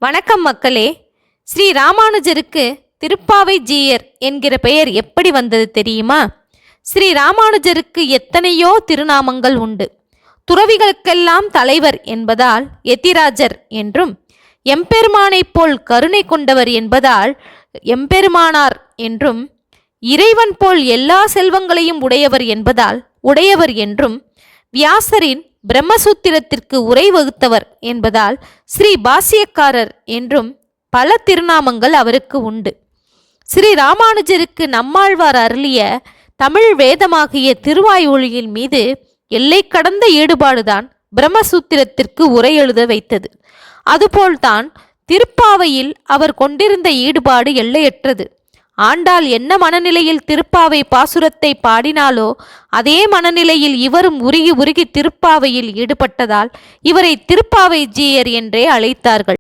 வணக்கம் மக்களே. ஸ்ரீ ராமானுஜருக்கு திருப்பாவை ஜீயர் என்கிற பெயர் எப்படி வந்தது தெரியுமா? ஸ்ரீ ராமானுஜருக்கு எத்தனையோ திருநாமங்கள் உண்டு. துறவிகளுக்கெல்லாம் தலைவர் என்பதால் எத்திராஜர் என்றும், எம்பெருமானைப் போல் கருணை கொண்டவர் என்பதால் எம்பெருமானார் என்றும், இறைவன் போல் எல்லா செல்வங்களையும் உடையவர் என்பதால் உடையவர் என்றும், வியாசரின் பிரம்மசூத்திரத்திற்கு உரை வகுத்தவர் என்பதால் ஸ்ரீ பாஷ்யக்காரர் என்றும் பல திருநாமங்கள் அவருக்கு உண்டு. ஸ்ரீ ராமானுஜருக்கு நம்மாழ்வார் அருளிய தமிழ் வேதமாகிய திருவாய்மொழியின் மீது எல்லை கடந்த ஈடுபாடுதான் பிரம்மசூத்திரத்திற்கு உரை எழுத வைத்தது. அதுபோல்தான் திருப்பாவையில் அவர் கொண்டிருந்த ஈடுபாடு எல்லையற்றது. ஆண்டாள் என்ன மனநிலையில் திருப்பாவை பாசுரத்தை பாடினாலோ அதே மனநிலையில் இவரும் உருகி உருகி திருப்பாவையில் ஈடுபட்டதால் இவரை திருப்பாவை ஜீயர் என்றே அழைத்தார்கள்.